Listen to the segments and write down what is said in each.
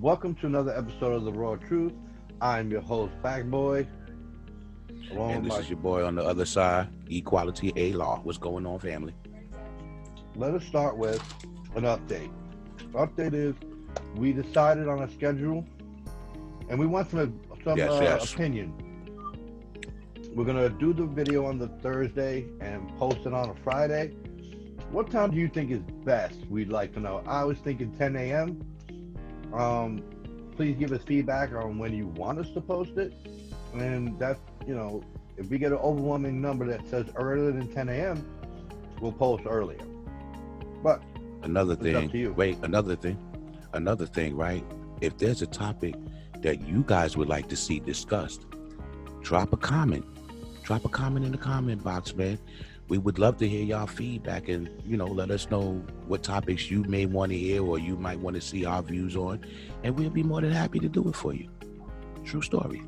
Welcome to another episode of The Raw Truth. I'm your host, Backboy. And this is your boy on the other side, Equality A Law. What's going on, family? Let us start with an update. The update is we decided on a schedule and we want some Yes. opinion. We're going to do the video on the Thursday and post it on a Friday. What time do you think is best? We'd like to know. I was thinking 10 a.m. Please give us feedback on when you want us to post it. And that's, if we get an overwhelming number that says earlier than 10 a.m., we'll post earlier. But another it's up to thing, you. another thing, right? If there's a topic that you guys would like to see discussed, drop a comment. Drop a comment in the comment box, man. We would love to hear y'all feedback and, let us know what topics you may want to hear or you might want to see our views on. And we'll be more than happy to do it for you. True story.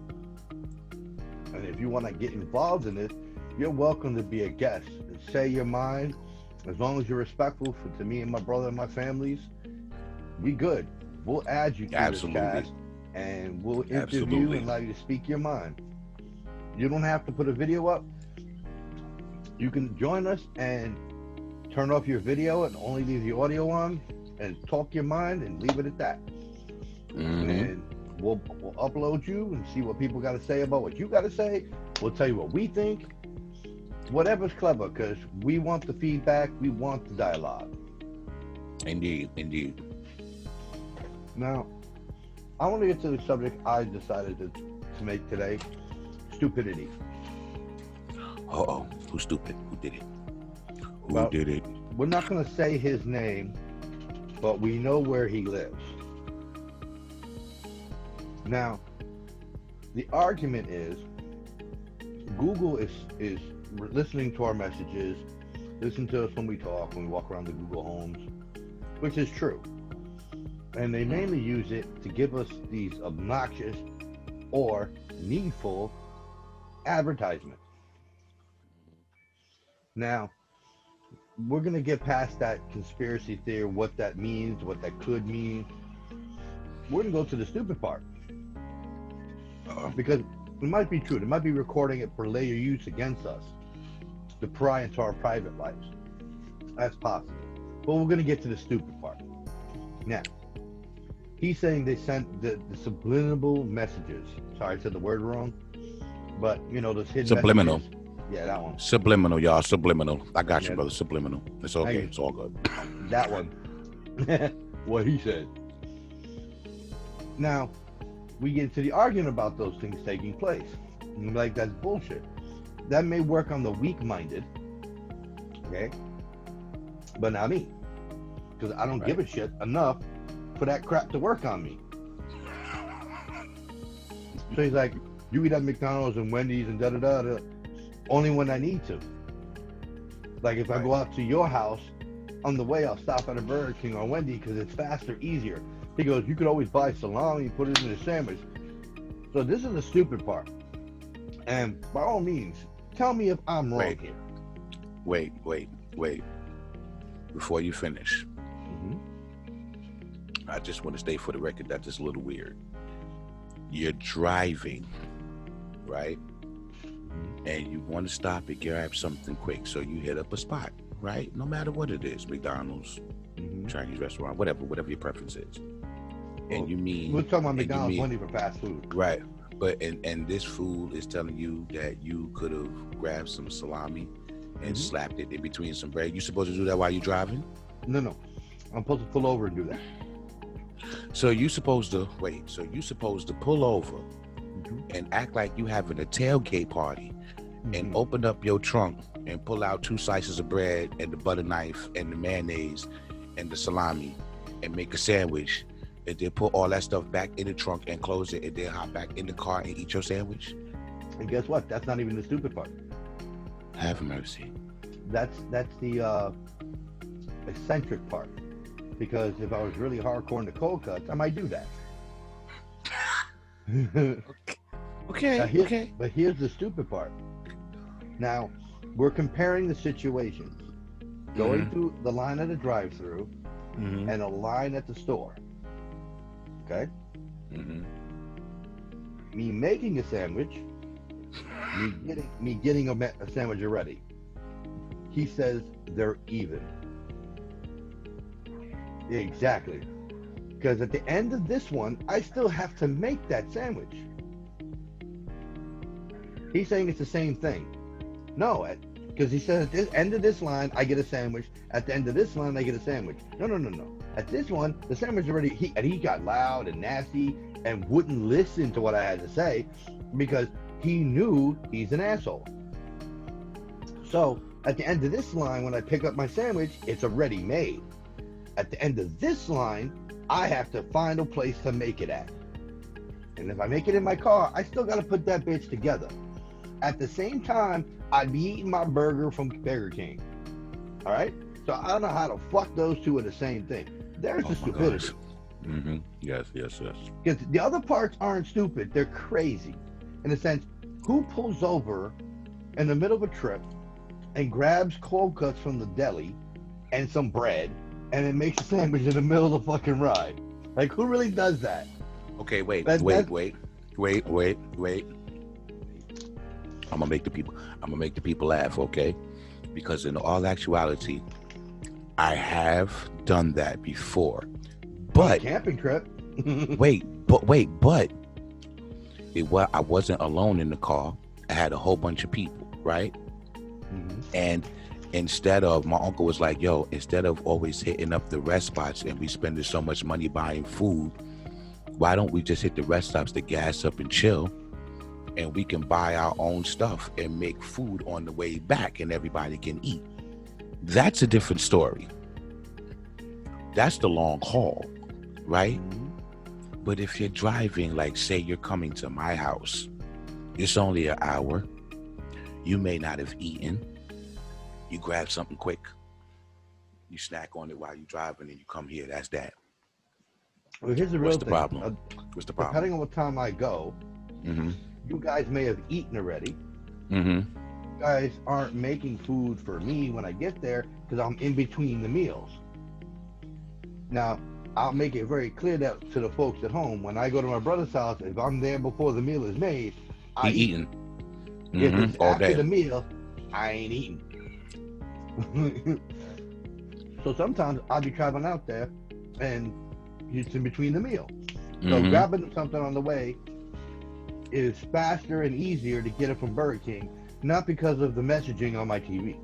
And if you want to get involved in it, you're welcome to be a guest and say your mind. As long as you're respectful to me and my brother and my families, we good. We'll add you to this cast and we'll interview and allow you to speak your mind. You don't have to put a video up. You can join us and turn off your video and only leave the audio on and talk your mind and leave it at that. Mm-hmm. And we'll upload you and see what people got to say about what you got to say. We'll tell you what we think. Whatever's clever, because we want the feedback. We want the dialogue. Indeed. Now, I want to get to the subject I decided to make today. Stupidity. Uh-oh. Who's stupid? Who did it? Well, did it? We're not going to say his name, but we know where he lives. Now, the argument is Google is listening to our messages, listen to us when we talk, when we walk around the Google homes, which is true. And they mainly use it to give us these obnoxious or needful advertisements. Now, we're going to get past that conspiracy theory, what that means, what that could mean. We're going to go to the stupid part. Because it might be true. They might be recording it for later use against us to pry into our private lives. That's possible. But we're going to get to the stupid part. Now, he's saying they sent the subliminal messages. Sorry, I said the word wrong. But, those hidden Subliminal. messages. Yeah, that one. Subliminal, y'all. Subliminal. I got you, brother. Subliminal. It's okay. It's all good. That one. What he said. Now, we get into the argument about those things taking place. And like, that's bullshit. That may work on the weak-minded, okay? But not me. Because I don't give a shit enough for that crap to work on me. So he's like, you eat at McDonald's and Wendy's and da-da-da-da. Only when I need to. Like if I go out to your house, on the way I'll stop at a Burger King or Wendy because it's faster, easier. He goes, you could always buy salami and put it in a sandwich. So this is the stupid part. And by all means, tell me if I'm wrong here. Wait. Before you finish, I just want to state for the record that it's a little weird. You're driving, right? And you want to stop and grab something quick. So you hit up a spot, right? No matter what it is, McDonald's, Chinese restaurant, whatever your preference is. And we're talking about McDonald's, Wendy for fast food. Right. But and this food is telling you that you could have grabbed some salami and slapped it in between some bread. You supposed to do that while you're driving? No. I'm supposed to pull over and do that. So you supposed to pull over and act like you having a tailgate party and open up your trunk and pull out 2 slices of bread and the butter knife and the mayonnaise and the salami and make a sandwich and then put all that stuff back in the trunk and close it and then hop back in the car and eat your sandwich. And guess what? That's not even the stupid part. Have mercy. That's the eccentric part. Because if I was really hardcore in the cold cuts, I might do that. Okay. But here's the stupid part. Now, we're comparing the situations. Going through the line at a drive-through and a line at the store. Okay. Mm-hmm. Me making a sandwich, me getting a sandwich already. He says they're even. Exactly. Because at the end of this one, I still have to make that sandwich. He's saying it's the same thing. No, because he says at the end of this line, I get a sandwich. At the end of this line, I get a sandwich. No, no, no, no. At this one, the sandwich already, he got loud and nasty and wouldn't listen to what I had to say because he knew he's an asshole. So at the end of this line, when I pick up my sandwich, it's already made. At the end of this line, I have to find a place to make it at. And if I make it in my car, I still got to put that bitch together. At the same time, I'd be eating my burger from Burger King. All right? So I don't know how the fuck those two are the same thing. There's the stupidity. Mm-hmm. Yes, yes, yes. Because the other parts aren't stupid. They're crazy. In a sense, who pulls over in the middle of a trip and grabs cold cuts from the deli and some bread and then makes a sandwich in the middle of the fucking ride? Like, who really does that? Okay, wait. I'm gonna make the people laugh, okay? Because in all actuality, I have done that before. But camping trip. but I wasn't alone in the car. I had a whole bunch of people, right? Mm-hmm. And instead of, my uncle was like, yo, instead of always hitting up the rest spots and we spending so much money buying food, why don't we just hit the rest stops to gas up and chill, and we can buy our own stuff and make food on the way back and everybody can eat. That's a different story. That's the long haul, right? Mm-hmm. But if you're driving, like say you're coming to my house, it's only an hour. You may not have eaten. You grab something quick. You snack on it while you're driving and you come here. That's that. Well, here's the real thing. Problem? What's the problem? Depending on what time I go, Mm-hmm. you guys may have eaten already. Mm-hmm. You guys aren't making food for me when I get there because I'm in between the meals. Now, I'll make it very clear that to the folks at home, when I go to my brother's house, if I'm there before the meal is made, I eat. Eating. If it's All after day. the meal, I ain't eating. So sometimes I'll be traveling out there and it's in between the meal. So grabbing something on the way is faster and easier to get it from Burger King, not because of the messaging on my TV.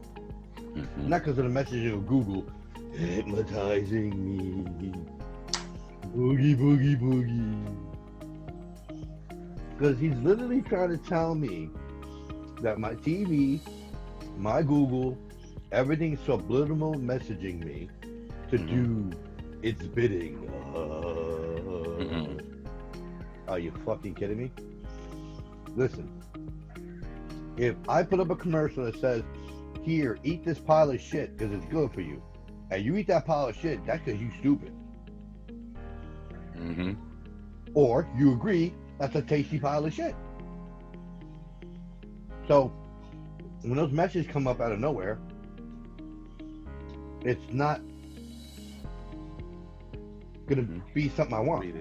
Mm-hmm. Not because of the messaging of Google hypnotizing me. Boogie, boogie, boogie. Because he's literally trying to tell me that my TV, my Google, everything's subliminal messaging me to do its bidding. Are you fucking kidding me? Listen, if I put up a commercial that says, here, eat this pile of shit because it's good for you, and you eat that pile of shit, that's because you stupid. Mm-hmm. Or you agree that's a tasty pile of shit. So when those messages come up out of nowhere, it's not gonna be something I want.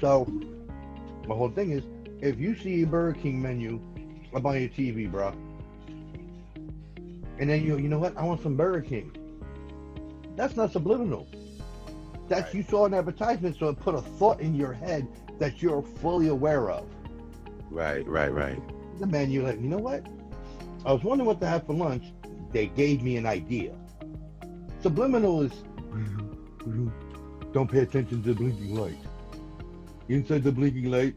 So my whole thing is, if you see a Burger King menu up on your TV, bro, and then you know what, I want some Burger King. That's not subliminal. That's you saw an advertisement, so it put a thought in your head that you're fully aware of. Right. The menu, like, you know what? I was wondering what to have for lunch. They gave me an idea. Subliminal is, don't pay attention to the blinking light. Inside the blinking light,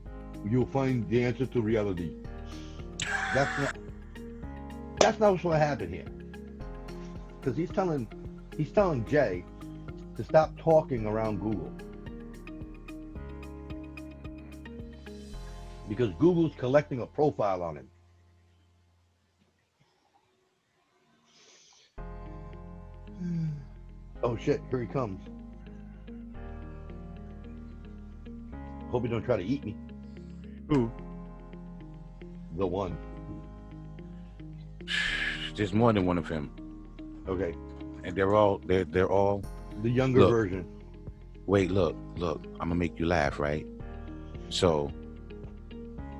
you'll find the answer to reality. That's not what's going to happen here. Because he's telling Jay to stop talking around Google. Because Google's collecting a profile on him. Oh shit, here he comes. Hope he don't try to eat me. Who? The one. There's more than one of him. Okay. And they're all The younger version. Wait, look. I'm gonna make you laugh, right? So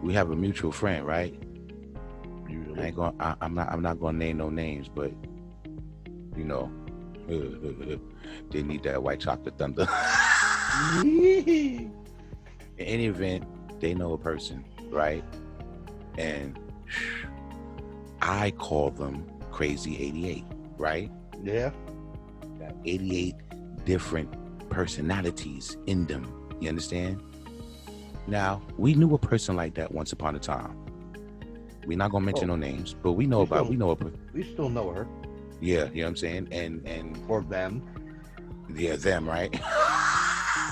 we have a mutual friend, right? Usually. I ain't gonna. I'm not gonna name no names, but you know, they need that white chocolate thunder. In any event, they know a person, right? And I call them Crazy 88, right? Yeah. Got 88 different personalities in them. You understand? Now, we knew a person like that once upon a time. We're not gonna mention no names, but we know We we still know her. Yeah, you know what I'm saying? And Or them. yeah, them, right?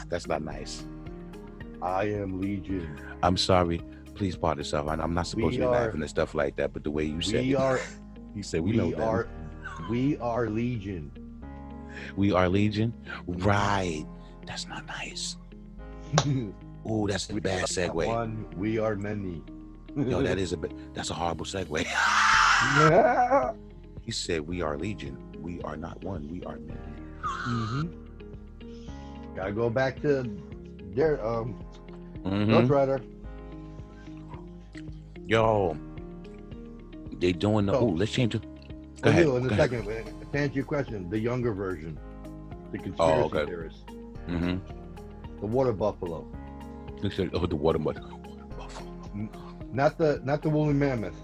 That's not nice. I am Legion. I'm sorry. Please pardon yourself. I'm not supposed to be laughing at stuff like that, but the way you said it, you said we know them. We are Legion. We are Legion? Right. That's not nice. Ooh, that's a bad segue. One, we are many. Yo, that's a horrible segue. He said we are Legion. We are not one. We are many. Gotta go back to their Ghost Rider. Yo, they doing the. So, let's change it. Go ahead. In a second, to answer your question, the younger version, the conspiracy theorist, the water buffalo. The water buffalo. Not the woolly mammoth.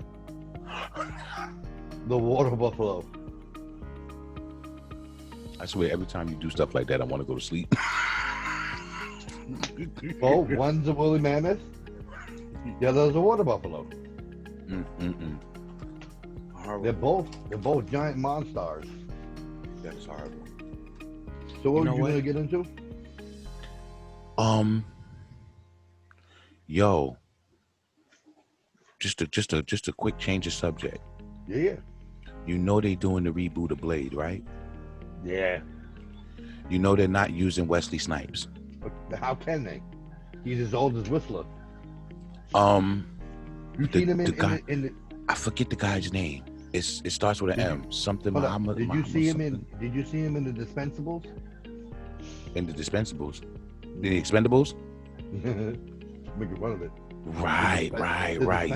The water buffalo. I swear, every time you do stuff like that, I want to go to sleep. Oh, one's a woolly mammoth, the other's a water buffalo. Horrible. They're both giant monsters. That is horrible. So what are you gonna get into? Yo, just a quick change of subject. Yeah. You know they doing the reboot of Blade, right? Yeah. You know they're not using Wesley Snipes. How can they? He's as old as Whistler. You've seen him in the I forget the guy's name. It starts with an M. Something Muhammad. Did you see him in the Dispensables? In the Dispensables? The Expendables? Making fun of it. Right,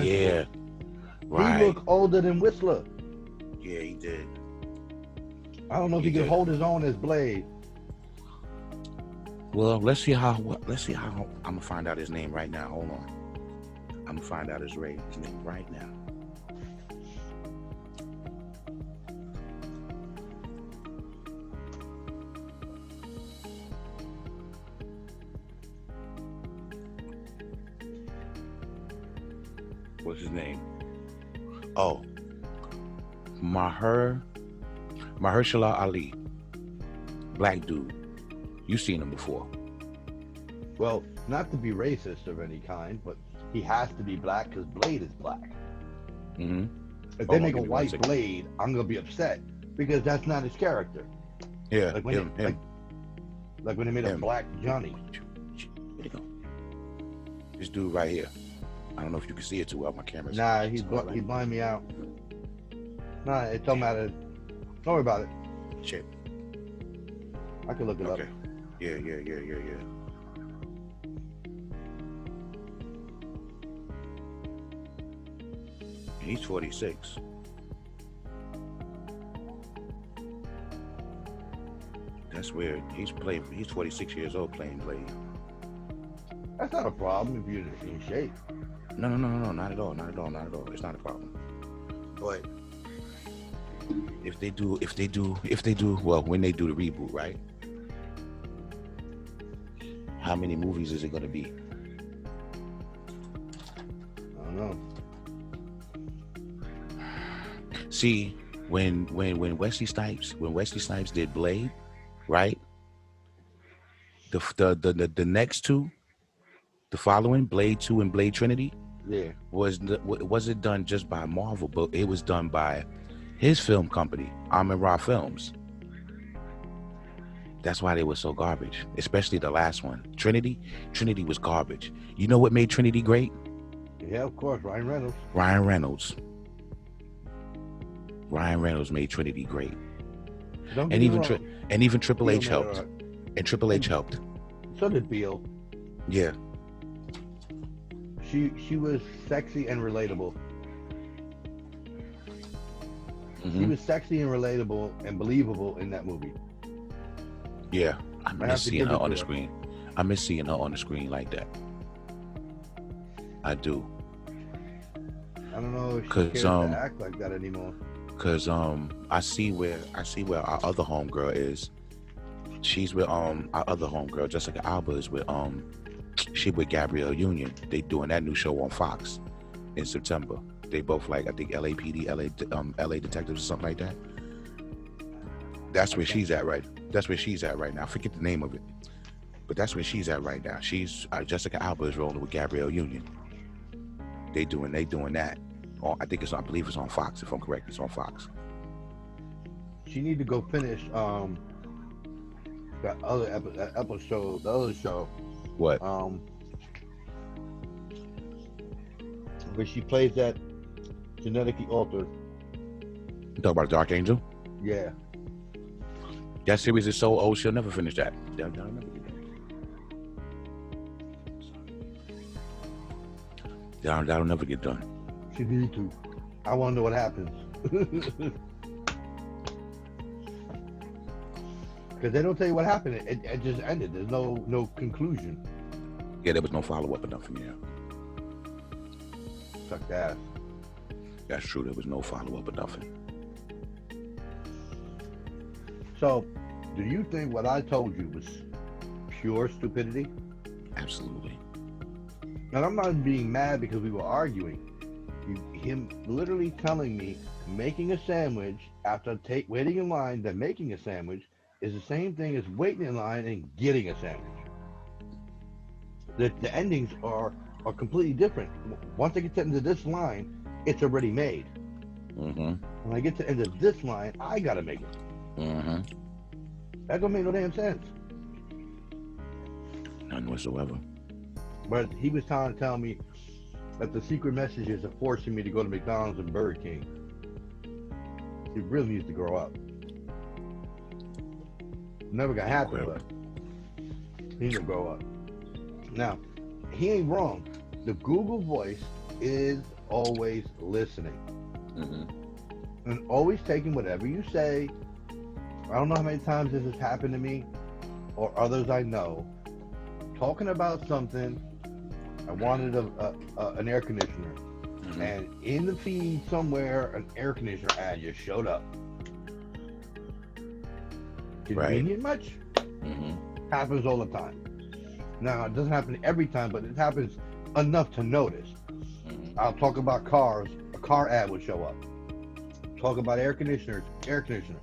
yeah. Right. He looked older than Whistler. Yeah, he did. I don't know if he could hold his own as Blade. Well, let's see how I'm gonna find out his name right now. Hold on. I'm gonna find out his name right now. What's his name? Oh, Mahershala Ali. Black dude. You've seen him before. Well, not to be racist of any kind, but he has to be black because Blade is black. If they make a white Blade, I'm gonna be upset because that's not his character. Yeah, like when like when they made a black Johnny. Here you go. This dude right here. I don't know if you can see it too well. My camera's. Nah, he's blinding me out. Nah, it don't matter. Don't worry about it. Shit. I can look it up. Yeah. He's 46. That's weird. He's 46 years old playing Blade. That's not a problem if you're in shape. No, not at all. It's not a problem. But if they do, well, when they do the reboot, right? How many movies is it gonna be? I don't know. See, when Wesley Snipes did Blade, right? The next two, the following Blade 2 and Blade Trinity, wasn't done just by Marvel, but it was done by his film company, Amin-Ra Films. That's why they were so garbage, especially the last one. Trinity was garbage. You know what made Trinity great? Yeah, of course, Ryan Reynolds made Trinity great. Don't And even Triple H helped. And Triple H helped. So did Beale. Yeah. She was sexy and relatable. She Hmm. was sexy and relatable and believable in that movie. Yeah. I I miss have to seeing give her it on to the her. screen. I miss seeing her on the screen like that. I do. I don't know if she Cause cares to act like that anymore. I see where our other homegirl is. She's with our other homegirl, Jessica Alba is with she with Gabrielle Union. They doing that new show on Fox in September. They both like I think LAPD, LA detectives or something like that. That's where she's at right. That's where she's at right now. I forget the name of it, but that's where she's at right now. She's Jessica Alba is rolling with Gabrielle Union. They doing that. I think I believe it's on Fox. If I'm correct, it's on Fox. She need to go finish that episode, the other show, What? where she plays that genetically altered. You talk about Dark Angel? Yeah. That series is so old, she'll never finish that. That'll never get done. That'll never get done. She need to. I want to know what happens. Because they don't tell you what happened. It just ended. There's no conclusion. Yeah, there was no follow-up or nothing, yeah. Suck ass. That's true, there was no follow-up or nothing. So, do you think what I told you was pure stupidity? Absolutely. And I'm not being mad because we were arguing. Him literally telling me making a sandwich after waiting in line, then making a sandwich is the same thing as waiting in line and getting a sandwich. The endings are completely different. Once I get to the end of this line, it's already made. Mm-hmm. When I get to the end of this line, I gotta make it. Mm-hmm. That don't make no damn sense. None whatsoever. But he was trying to tell me that the secret messages are forcing me to go to McDonald's and Burger King. He really needs to grow up. Never gonna happen, but he needs to grow up. Now, he ain't wrong. The Google voice is always listening. Mm-hmm. And always taking whatever you say. I don't know how many times this has happened to me or others I know. Talking about something, I wanted an air conditioner. Mm-hmm. And in the feed somewhere, an air conditioner ad just showed up. Convenient much? Mm-hmm. Happens all the time. Now, it doesn't happen every time, but it happens enough to notice. Mm-hmm. I'll talk about cars, a car ad would show up. Talk about air conditioners, air conditioner.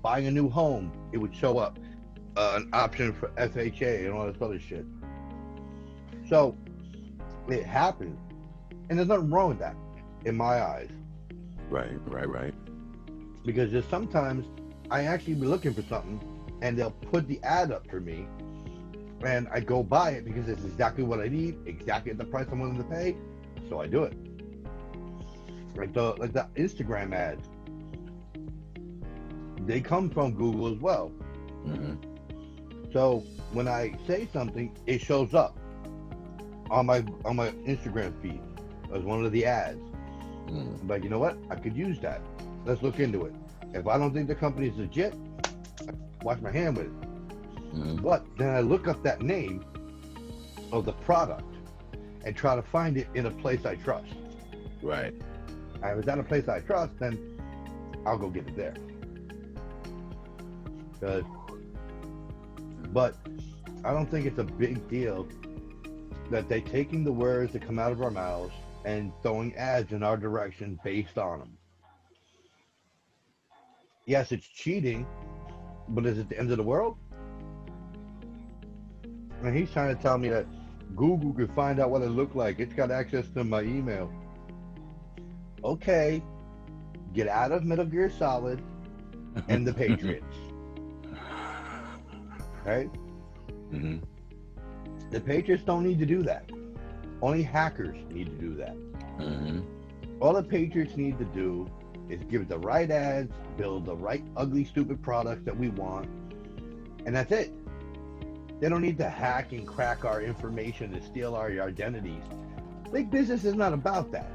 Buying a new home, it would show up. An option for FHA and all this other shit. So, it happens. And there's nothing wrong with that, in my eyes. Right. Because there's sometimes I actually be looking for something, and they'll put the ad up for me, and I go buy it because it's exactly what I need, exactly at the price I'm willing to pay, so I do it. Like the Instagram ads, they come from Google as well. Mm-hmm. So when I say something, it shows up on my Instagram feed as one of the ads. Mm. I'm like, you know what? I could use that. Let's look into it. If I don't think the company's legit, I wash my hand with it. Mm. But then I look up that name of the product and try to find it in a place I trust. Right. If it's not a place I trust, then I'll go get it there. But I don't think it's a big deal that they're taking the words that come out of our mouths and throwing ads in our direction based on them. Yes, it's cheating, but is it the end of the world? And he's trying to tell me that Google can find out what I look like. It's got access to my email. Okay, get out of Metal Gear Solid and the Patriots. Right? Mm-hmm. The Patriots don't need to do that. Only hackers need to do that. Mm-hmm. All the Patriots need to do is give the right ads, build the right ugly, stupid products that we want, and that's it. They don't need to hack and crack our information to steal our identities. Big business is not about that.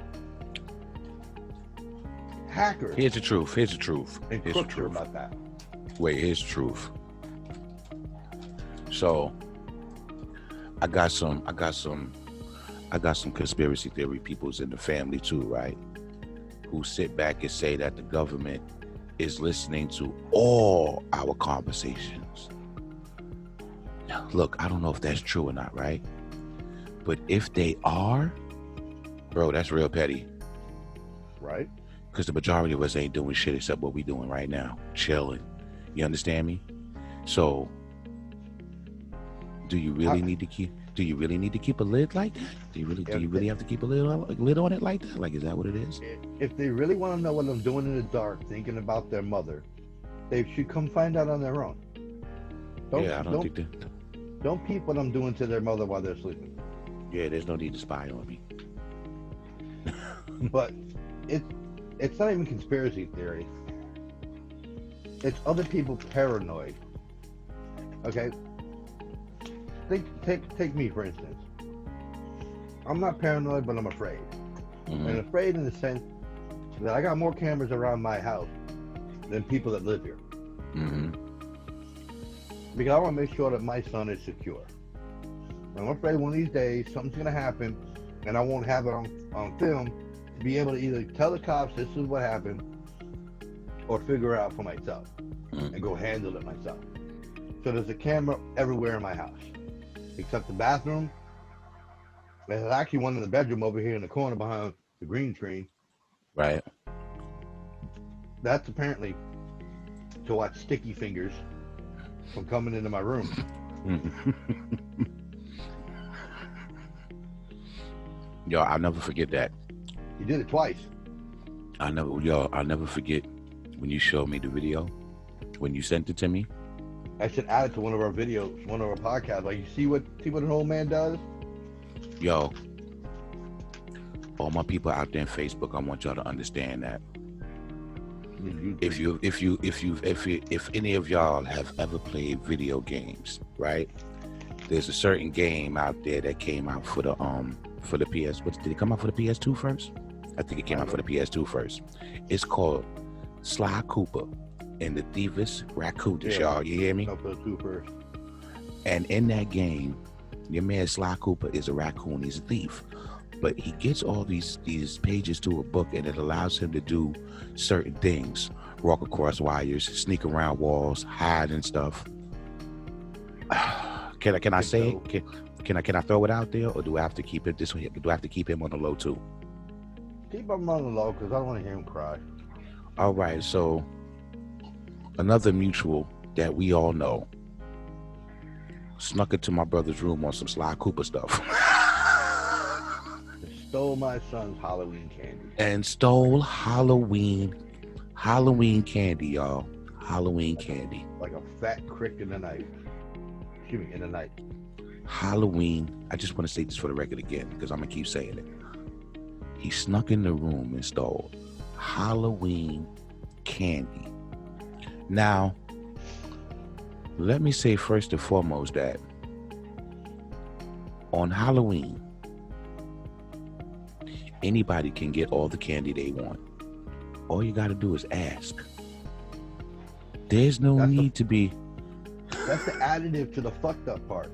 Hackers Here's the truth. Here's the truth. and Here's the crooks are truth. about that. Wait, here's the truth. So I got some conspiracy theory peoples in the family too, right? Who sit back and say that the government is listening to all our conversations. Now, look, I don't know if that's true or not, right? But if they are, bro, that's real petty. Right? Because the majority of us ain't doing shit except what we doing right now, chilling. You understand me? So, do you really need to keep? Do you really need to keep a lid like that? Do you really have to keep a lid on it like that? Like, is that what it is? If they really want to know what I'm doing in the dark, thinking about their mother, they should come find out on their own. I don't think that. Don't peep what I'm doing to their mother while they're sleeping. Yeah, there's no need to spy on me. But it's not even conspiracy theory. It's other people paranoid. Okay? Take me for instance. I'm not paranoid, but I'm afraid. Mm-hmm. And afraid in the sense that I got more cameras around my house than people that live here. Mm-hmm. Because I want to make sure that my son is secure. And I'm afraid one of these days something's going to happen and I won't have it on film to be able to either tell the cops this is what happened or figure it out for myself and go handle it myself. So there's a camera everywhere in my house, except the bathroom. There's actually one in the bedroom over here in the corner behind the green screen. Right. That's apparently to watch sticky fingers from coming into my room. Yo, I'll never forget that. You did it twice. I'll never forget when you showed me the video, when you sent it to me. I should add it to one of our videos, one of our podcasts. Like, you see what an old man does? Yo, all my people out there in Facebook, I want y'all to understand that. If any of y'all have ever played video games, right? There's a certain game out there that came out for the PS. Did it come out for the PS2 first? I think it came out for the PS2 first. It's called Sly Cooper and the Thieves Raccoonus, y'all. You hear me? For the two first. And in that game, your man Sly Cooper is a raccoon. He's a thief. But he gets all these pages to a book, and it allows him to do certain things: walk across wires, sneak around walls, hide and stuff. Can I say it? Can I throw it out there, or do I have to keep it this way? Do I have to keep him on the low too? Keep him on the low, because I don't want to hear him cry. All right. So another mutual that we all know snuck into my brother's room on some Sly Cooper stuff. Stole my son's Halloween candy. And stole Halloween candy, y'all. Halloween candy. Like a fat crick in the night. Excuse me, in the night. Halloween. I just want to say this for the record again, because I'm going to keep saying it. He snuck in the room and stole Halloween candy. Now, let me say first and foremost that on Halloween, anybody can get all the candy they want. All you got to do is ask. There's no need to be... That's the additive to the fucked up part.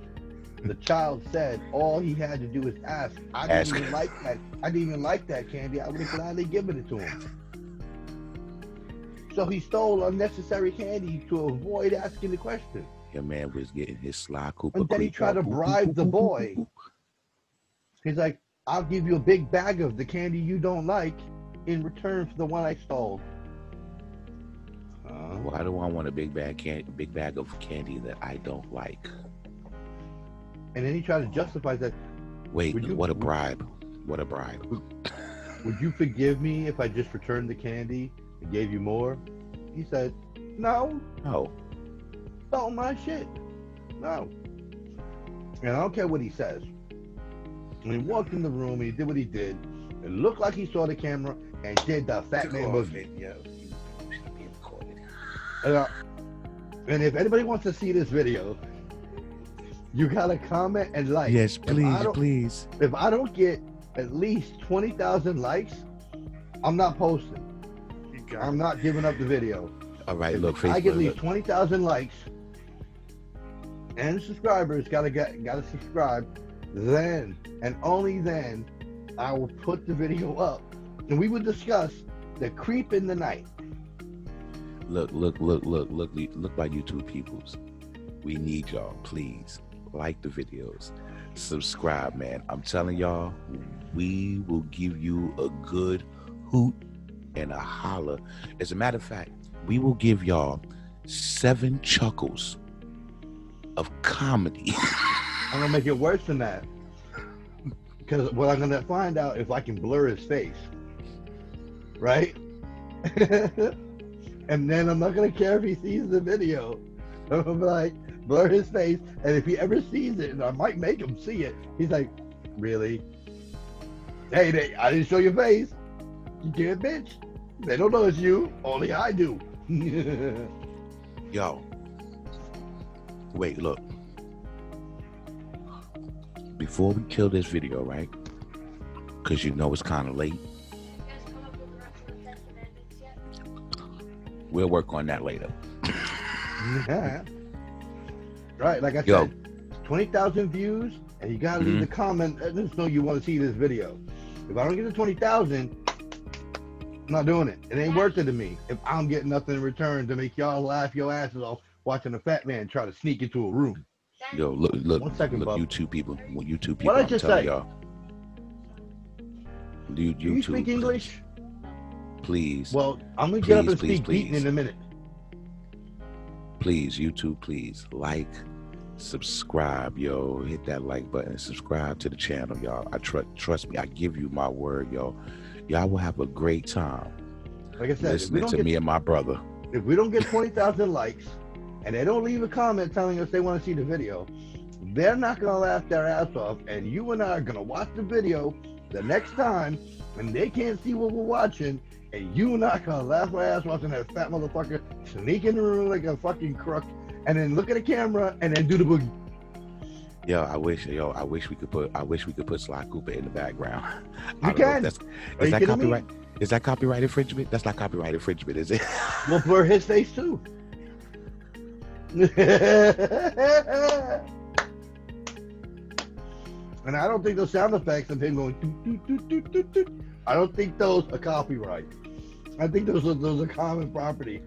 The child said all he had to do is ask. I didn't even like that. I didn't even like that candy. I would have gladly given it to him. So he stole unnecessary candy to avoid asking the question. Your man was getting his Sly Cooper. And then he tried to bribe the boy. He's like, I'll give you a big bag of the candy you don't like in return for the one I stole. Why do I want a big bag of candy that I don't like? And then he tried to justify that. Wait, what a bribe. What a bribe. Would you forgive me if I just returned the candy and gave you more? He said, no. No. Stole my shit. No. And I don't care what he says. And he walked in the room and he did what he did. It looked like he saw the camera and did the fat man movement. And if anybody wants to see this video, You gotta comment and like. Yes, please, please. If I don't get at least 20,000 likes, I'm not posting. I'm not giving up the video. All right, If look, Facebook. I get at least 20,000 likes and subscribers, gotta subscribe. Then and only then, I will put the video up, and we will discuss the creep in the night. Look, my YouTube peoples. We need y'all, please. Like the videos. Subscribe, man. I'm telling y'all, we will give you a good hoot and a holler. As a matter of fact, we will give y'all 7 chuckles of comedy. I'm gonna make it worse than that. Because what I'm gonna find out if I can blur his face. Right? And then I'm not gonna care if he sees the video. I'm gonna be like, blur his face, and if he ever sees it, and I might make him see it, he's like, really? Hey, I didn't show your face. You can't bitch. They don't know it's you. Only I do. Yo. Wait, look. Before we kill this video, right? Because you know it's kind of late. We'll work on that later. Yeah. Right, like I said, 20,000 views, and you gotta leave the comment. Let us know you want to see this video. If I don't get to 20,000, I'm not doing it. It ain't worth it to me if I'm getting nothing in return to make y'all laugh your asses off watching a fat man try to sneak into a room. Yo, look, 1 second, look, Bob. YouTube people, What I I'm just telling say? y'all. Do you speak English? Please. Well, I'm gonna get up and please, speak beaten in a minute. Please, YouTube, please like, subscribe, yo. Hit that like button. Subscribe to the channel, y'all. I trust me. I give you my word, yo. Y'all will have a great time. Like I said, listening to me and my brother. If we don't get 20,000 likes, and they don't leave a comment telling us they want to see the video, they're not gonna laugh their ass off, and you and I are gonna watch the video the next time, and they can't see what we're watching. And you and I gonna laugh our ass watching that fat motherfucker sneak in the room like a fucking crook, and then look at the camera and then do the boogie. I wish we could put Sly Cooper in the background. You can. Is that copyright? Is that copyright infringement? That's not copyright infringement, is it? We'll blur his face too. And I don't think those sound effects of him going doot, doot, doot, doot, doot, doot, I don't think those are copyright. I think those are common property.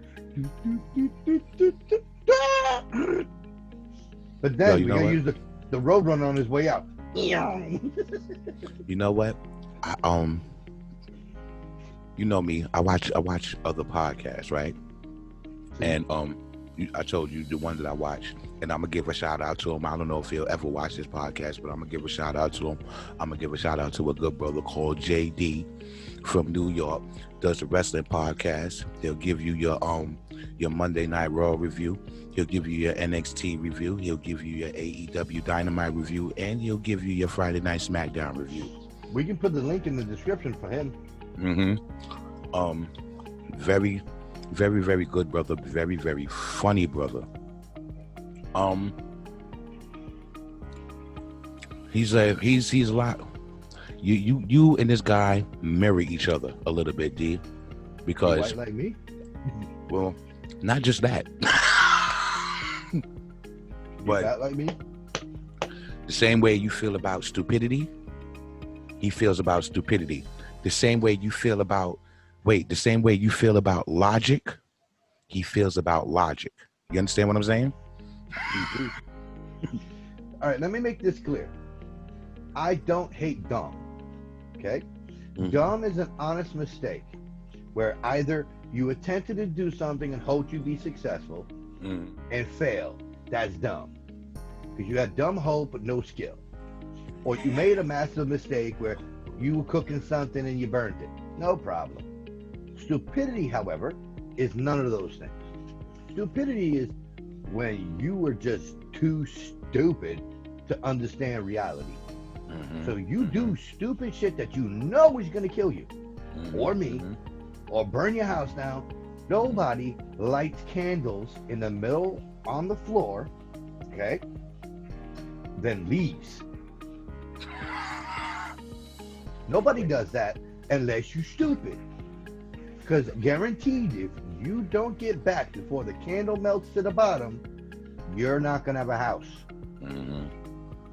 But then we gotta use the Roadrunner on his way out. You know what? You know me. I watch other podcasts, right? And I told you the one that I watch, and I'm gonna give a shout out to him. I don't know if he'll ever watch this podcast, but I'm gonna give a shout out to him. I'm gonna give a shout out to a good brother called JD from New York. Does a wrestling podcast. He'll give you your Monday Night Raw review. He'll give you your NXT review. He'll give you your AEW Dynamite review, and he'll give you your Friday Night SmackDown review. We can put the link in the description for him. Very, very, very good brother. Very, very funny brother. He's a lot. You and this guy mirror each other a little bit, D, because White like me. Well, not just that. But fat like me. The same way you feel about stupidity, he feels about stupidity. The same way you feel about logic, he feels about logic. You understand what I'm saying? All right, let me make this clear. I don't hate dumb. Okay? Dumb is an honest mistake where either you attempted to do something and hope you be successful and fail. That's dumb. Because you had dumb hope but no skill. Or you made a massive mistake where you were cooking something and you burned it. No problem. Stupidity, however, is none of those things. Stupidity is when you were just too stupid to understand reality. So you do stupid shit that you know is going to kill you, or me, or burn your house down. Nobody lights candles in the middle on the floor, okay, then leaves. Nobody does that unless you're stupid. Because guaranteed, if you don't get back before the candle melts to the bottom, you're not going to have a house. Mm-hmm.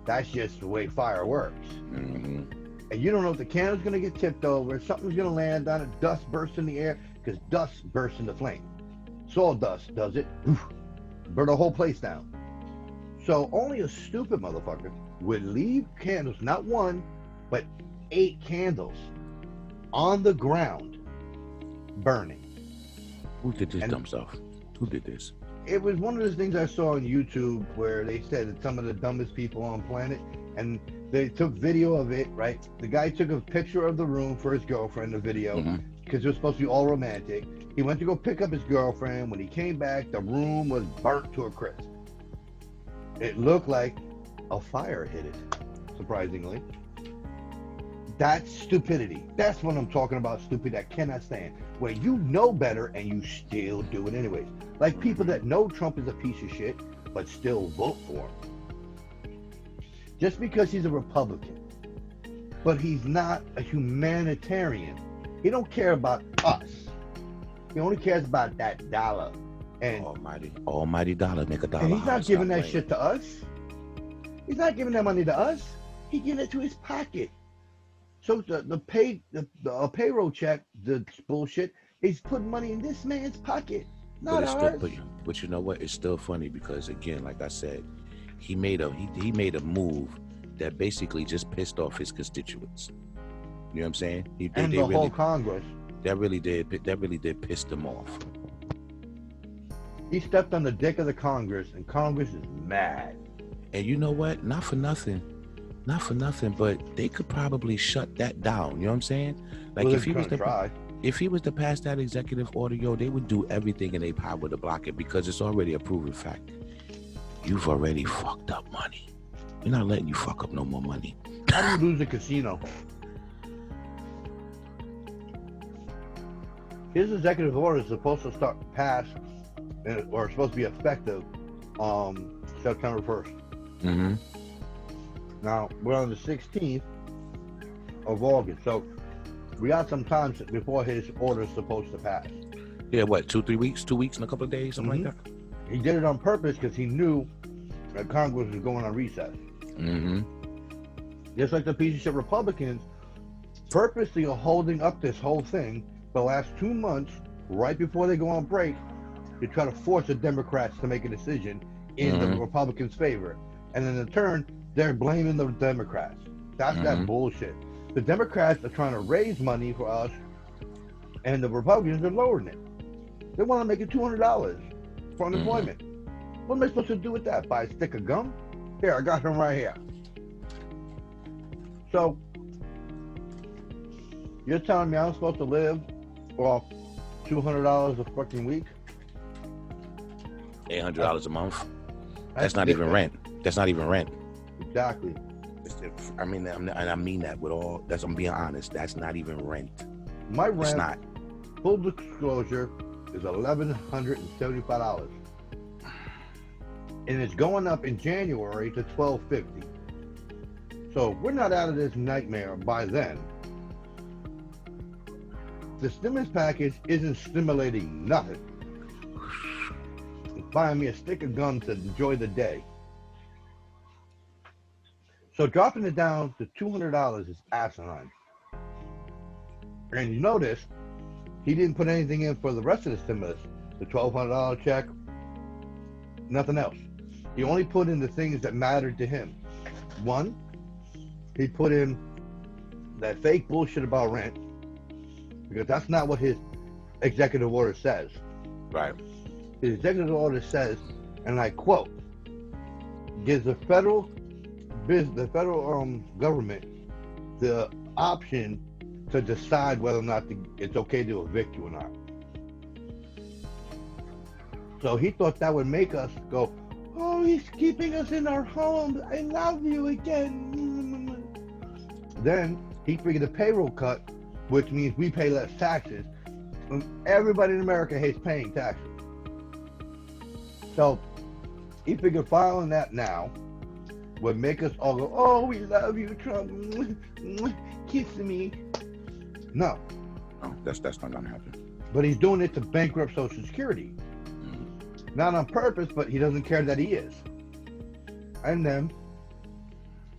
That's just the way fire works. Mm-hmm. And you don't know if the candle's going to get tipped over, something's going to land on it, dust bursts in the air, because dust bursts into flame. Sawdust does it, burn the whole place down. So only a stupid motherfucker would leave candles, not one, but 8 candles on the ground burning. Who did this dumb stuff? Who did this? It was one of those things I saw on YouTube where they said that some of the dumbest people on the planet, and they took video of it, right? The guy took a picture of the room for his girlfriend, the video, because it was supposed to be all romantic. He went to go pick up his girlfriend. When he came back, the room was burnt to a crisp. It looked like a fire hit it, surprisingly. That's stupidity. That's what I'm talking about, stupid, I cannot stand. Where you know better and you still do it anyways. Like people that know Trump is a piece of shit, but still vote for him. Just because he's a Republican. But he's not a humanitarian. He don't care about us. He only cares about that dollar. And almighty dollar, make a dollar. And he's not giving that shit to us. He's not giving that money to us. He's giving it to his pocket. So the payroll check, the bullshit, is putting money in this man's pocket, not ours. But you know what? It's still funny because, again, like I said, he made a move that basically just pissed off his constituents. You know what I'm saying? Whole Congress. That really did piss them off. He stepped on the dick of the Congress, and Congress is mad. And you know what? Not for nothing, but they could probably shut that down. You know what I'm saying? Like if he was to pass that executive order, they would do everything in their power to block it because it's already a proven fact. You've already fucked up money. We're not letting you fuck up no more money. How do you lose a casino? His executive order is supposed to start pass, or supposed to be effective September 1st. Mm-hmm. Now, we're on the 16th of August, so we got some time before his order is supposed to pass. Yeah, what, 2-3 weeks? 2 weeks and a couple of days, something like that? He did it on purpose because he knew that Congress was going on recess. Mm-hmm. Just like the piece of shit Republicans purposely are holding up this whole thing for the last 2 months, right before they go on break, to try to force the Democrats to make a decision in the Republicans' favor. And in turn, they're blaming the Democrats. That's that bullshit. The Democrats are trying to raise money for us, and the Republicans are lowering it. They want to make it $200 for unemployment. What am I supposed to do with that? Buy a stick of gum? Here, I got them right here. So, you're telling me I'm supposed to live off $200 a fucking week? $800 a month. That's not even rent. That's not even rent. Exactly. I mean that with all. I'm being honest. That's not even rent. My rent, it's not. Full disclosure, is $1,175, and it's going up in January to $1,250. So we're not out of this nightmare by then. The stimulus package isn't stimulating nothing. It's buying me a stick of gum to enjoy the day. So dropping it down to $200 is asinine. And you notice he didn't put anything in for the rest of the stimulus. The $1,200 check, nothing else. He only put in the things that mattered to him. One, he put in that fake bullshit about rent, because that's not what his executive order says. Right. His executive order says, and I quote, gives the federal government the option to decide whether or not it's okay to evict you or not. So he thought that would make us go, oh, he's keeping us in our homes. I love you again. Then he figured a payroll cut, which means we pay less taxes. Everybody in America hates paying taxes. So he figured filing that now would make us all go, "Oh, we love you, Trump. Kiss me." No, No, that's not gonna happen. but he's doing it to bankrupt Social Security. Not on purpose, but he doesn't care that he is. And then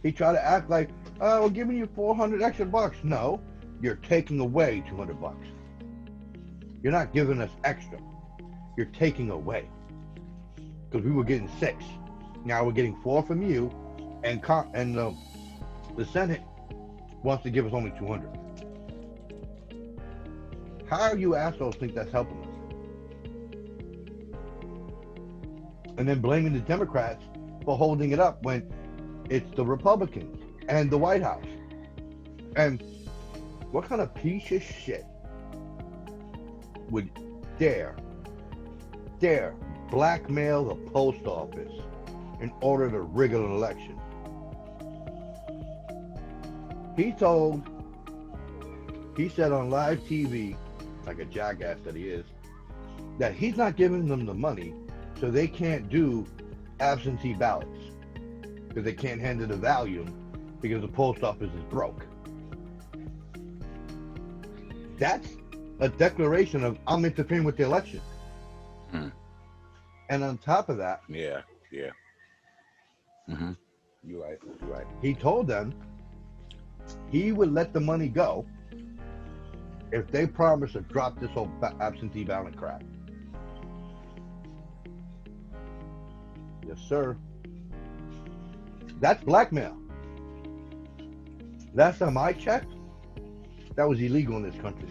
he tried to act like, "Oh, we're giving you 400 extra bucks." No, you're taking away 200 bucks. You're not giving us extra. You're taking away. Because we were getting 6. Now we're getting 4 from you, and the Senate wants to give us only 200. How you assholes think that's helping us? And then blaming the Democrats for holding it up when it's the Republicans and the White House. And what kind of piece of shit would dare blackmail the post office in order to rig an election? He said on live TV, like a jackass that he is, that he's not giving them the money so they can't do absentee ballots because they can't handle the value because the post office is broke. That's a declaration of, "I'm interfering with the election." And on top of that, Yeah. You're right. he told them he would let the money go if they promise to drop this whole absentee ballot crap. Yes, sir. That's blackmail. Last time I checked, that was illegal in this country.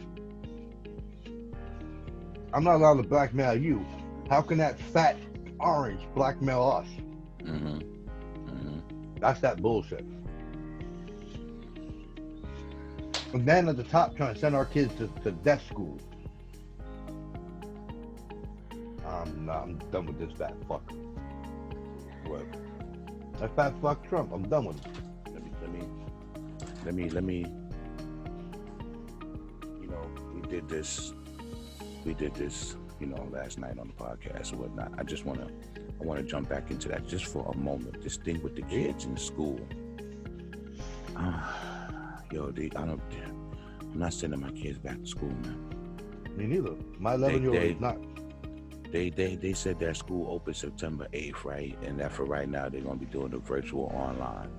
I'm not allowed to blackmail you. How can that fat orange blackmail us? That's that bullshit. And then at the top, trying to send our kids to deaf school. I'm done with this fat fuck. What? That fat fuck Trump. I'm done with it. Let me. You know, we did this. You know, last night on the podcast or whatnot. I want to jump back into that just for a moment. This thing with the kids in school. I'm not sending my kids back to school, man. Me neither. My 11-year-old is not. They said their school opens September 8th, right? And that for right now, they're going to be doing the virtual online.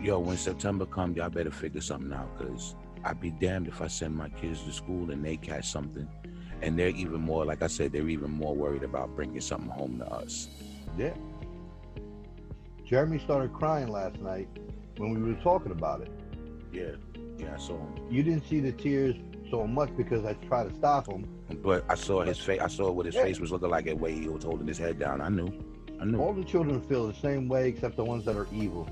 Yo, when September comes, y'all better figure something out, because I'd be damned if I send my kids to school and they catch something. And they're even more, like I said, they're even more worried about bringing something home to us. Yeah. Jeremy started crying last night when we were talking about it. Yeah, I saw him. You didn't see the tears so much because I tried to stop him. But I saw his face. I saw what his face was looking like, the way he was holding his head down. I knew. All the children feel the same way except the ones that are evil.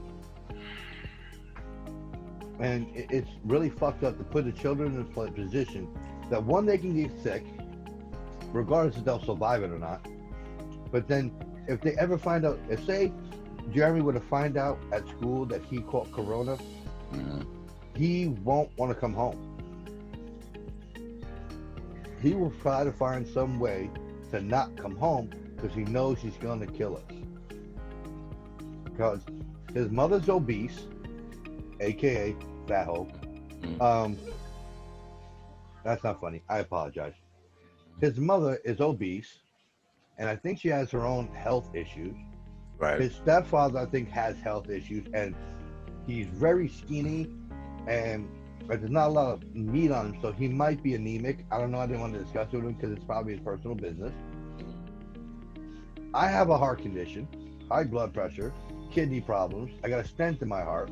And it's really fucked up to put the children in a position that, one, they can get sick, regardless if they'll survive it or not. But then if they ever find out, if say Jeremy were to find out at school that he caught corona, he won't want to come home. He will try to find some way to not come home because he knows he's going to kill us. Because his mother's obese, aka fat hoe. That's not funny. I apologize. His mother is obese, and I think she has her own health issues. Right. His stepfather, I think, has health issues, and he's very skinny, and there's not a lot of meat on him, so he might be anemic. I don't know. I didn't want to discuss it with him because it's probably his personal business. I have a heart condition, high blood pressure, kidney problems. I got a stent in my heart.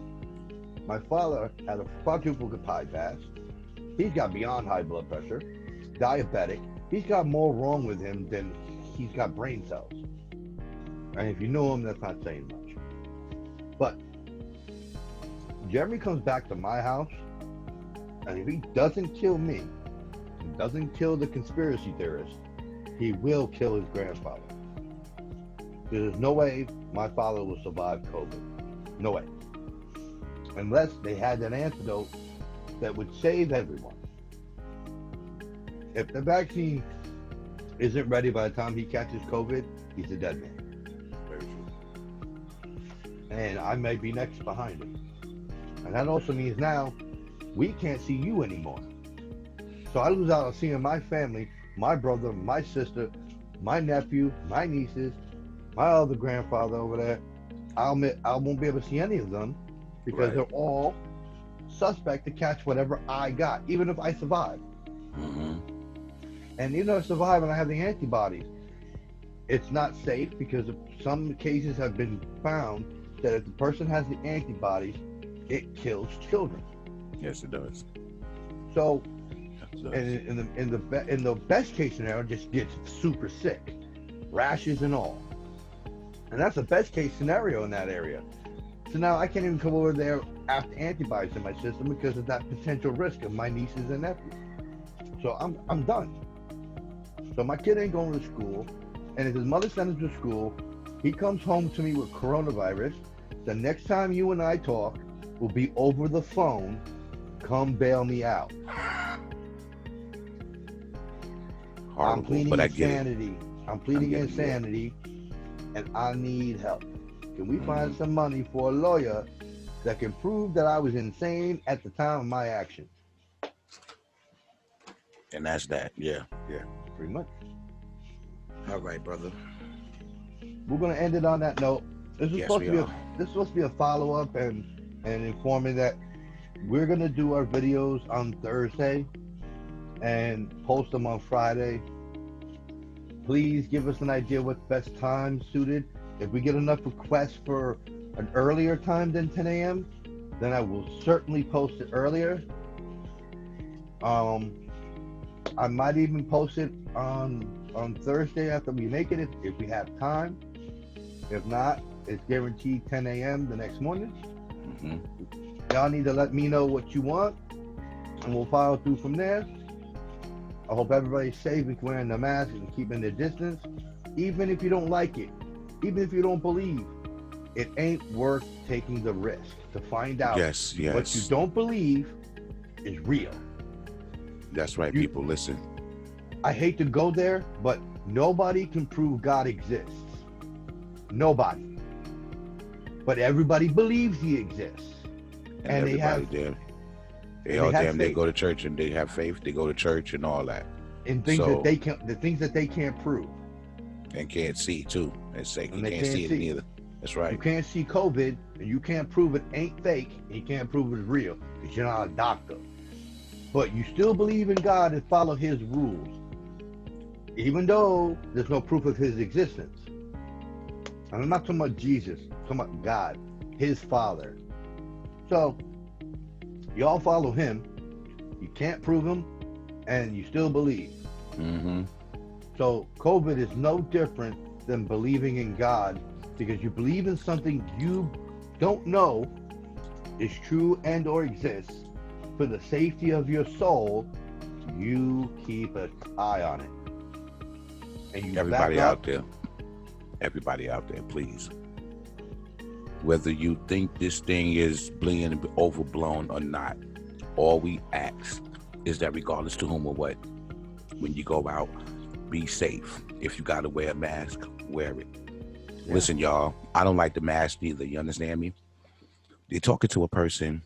My father had a quadruple bypass. He's got beyond high blood pressure, diabetic. He's got more wrong with him than he's got brain cells. And if you know him, that's not saying much. But Jeremy comes back to my house, and if he doesn't kill me, doesn't kill the conspiracy theorist, he will kill his grandfather. There's no way my father will survive COVID. No way. Unless they had that antidote that would save everyone. If the vaccine isn't ready by the time he catches COVID, he's a dead man. Very true. and I may be next behind it. And that also means now we can't see you anymore. So I lose out on seeing my family, my brother, my sister, my nephew, my nieces, my other grandfather over there. I won't be able to see any of them because Right. they're all suspect to catch whatever I got, even if I survive. Mm-hmm. And even if I survive and I have the antibodies, it's not safe because some cases have been found that if the person has the antibodies, it kills children. Yes, it does. So, Yes, it does. and in the best case scenario, just gets super sick, rashes and all, and that's the best case scenario in that area. So now I can't even come over there after antibodies in my system because of that potential risk of my nieces and nephews. So I'm done. So my kid ain't going to school, and if his mother sends him to school, he comes home to me with coronavirus. The next time you and I talk will be over the phone. Come bail me out. I'm Horrible, pleading but I get it. insanity. I'm pleading getting it. insanity, and I need help. Can we find Mhm. some money for a lawyer that can prove that I was insane at the time of my actions? And that's that. Yeah, yeah. Pretty much. All right, brother. We're gonna end it on that note. This is Yes, supposed we to be are. this is supposed to be a follow up and informing that we're gonna do our videos on Thursday and post them on Friday. Please give us an idea what's best time suited. If we get enough requests for an earlier time than 10 a.m., then I will certainly post it earlier. I might even post it on Thursday after we make it if we have time. If not, it's guaranteed 10 a.m. the next morning. Mm-hmm. Y'all need to let me know what you want, and we'll follow through from there. I hope everybody's safe and wearing the mask and keeping their distance. Even if you don't like it, even if you don't believe, it ain't worth taking the risk to find out Yes, yes. what you don't believe is real. That's right, You- people. Listen. I hate to go there, but nobody can prove God exists. Nobody. But everybody believes he exists. And they everybody have there. They and all they have damn they faith. go to church and they have faith. They go to church and all that. in things So- that they can't, the things that they can't prove. And can't see too. It's like And you they can't can't see it see. neither. That's You right. can't see COVID, and you can't prove it ain't fake, and you can't prove it's real because you're not a doctor. But you still believe in God and follow his rules, even though there's no proof of his existence. And I'm not talking about Jesus, I'm talking about God, his Father. So, y'all follow him, you can't prove him, and you still believe. Mm-hmm. So COVID is no different than believing in God because you believe in something you don't know is true and or exists. For the safety of your soul, you keep an eye on it. And you Everybody back out up. there. Everybody out there, please. Whether you think this thing is being overblown or not, all we ask is that regardless to whom or what, when you go out, be safe. If you gotta wear a mask, wear it. Yeah. Listen, y'all, I don't like the mask either. You understand me? You're talking to a person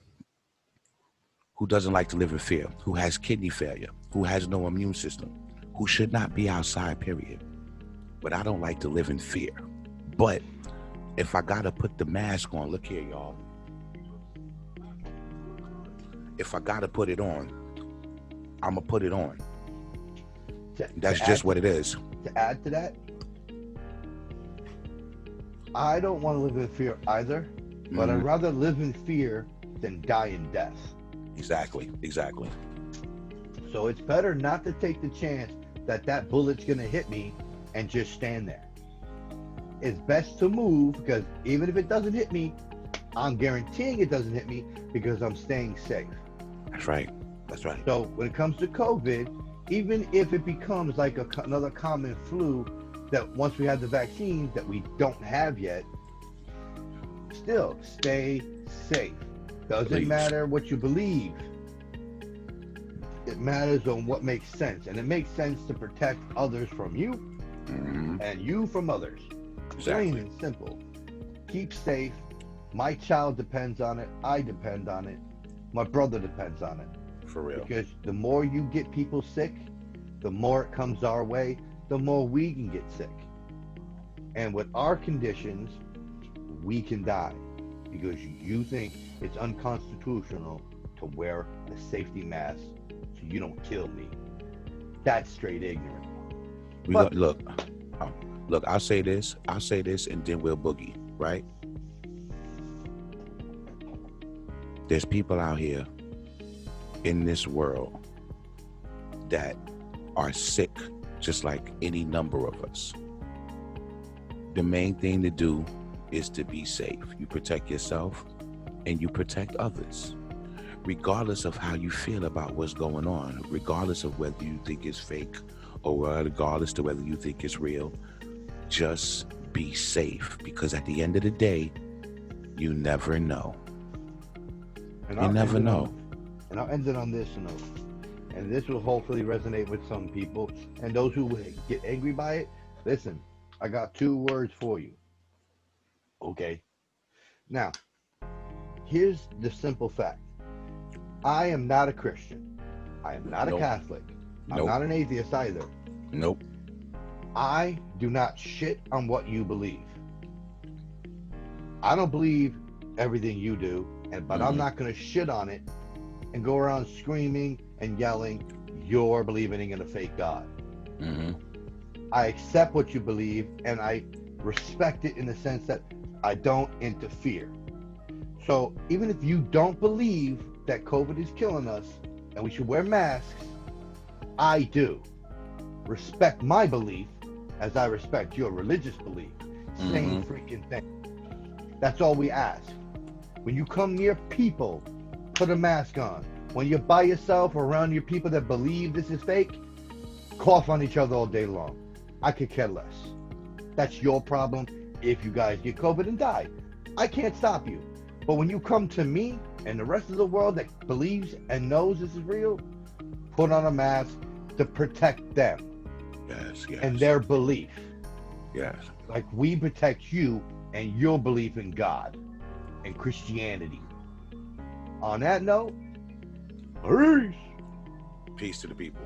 who doesn't like to live in fear, who has kidney failure, who has no immune system, who should not be outside, period. But I don't like to live in fear. But if I gotta put the mask on, look here, y'all. If I gotta put it on, I'ma put it on. That's just what it is. To add to that, I don't want to live in fear either, but I'd rather live in fear than die in death. Exactly. So it's better not to take the chance that that bullet's going to hit me and just stand there. It's best to move because even if it doesn't hit me, I'm guaranteeing it doesn't hit me because I'm staying safe. That's right. That's right. So when it comes to COVID, even if it becomes like another common flu that once we have the vaccine that we don't have yet, still stay safe. Doesn't Please. matter what you believe. It matters on what makes sense. And it makes sense to protect others from you Mhm. and you from others. Plain Exactly. and simple. Keep safe My child depends on it. I depend on it. My brother depends on it. For real. Because the more you get people sick, the more it comes our way, the more we can get sick. And with our conditions, we can die because you think it's unconstitutional to wear a safety mask so you don't kill me. That's straight ignorant. But Look. Look, I'll say this, and then we'll boogie, right? There's people out here in this world that are sick just like any number of us. The main thing to do is to be safe. You protect yourself and you protect others, regardless of how you feel about what's going on, regardless of whether you think it's fake or regardless to whether you think it's real. Just be safe, because at the end of the day, you never know. You never know. And I'll end it on this note. And this will hopefully resonate with some people. And those who get angry by it, listen, I got 2 words for you. Okay? Now, here's the simple fact. I am not a Christian. I am not a Catholic. I'm not an atheist either. Nope. I do not shit on what you believe. I don't believe everything you do, but I'm not going to shit on it and go around screaming and yelling, you're believing in a fake God. I accept what you believe, and I respect it in the sense that I don't interfere. So even if you don't believe that COVID is killing us and we should wear masks, I do. Respect my belief as I respect your religious belief. Same freaking thing. That's all we ask. When you come near people, put a mask on. When you're by yourself or around your people that believe this is fake, cough on each other all day long. I could care less. That's your problem if you guys get COVID and die. I can't stop you. But when you come to me and the rest of the world that believes and knows this is real, put on a mask to protect them. Yes. And their belief. Yes. Like we protect you and your belief in God and Christianity. On that note, peace. Peace to the people.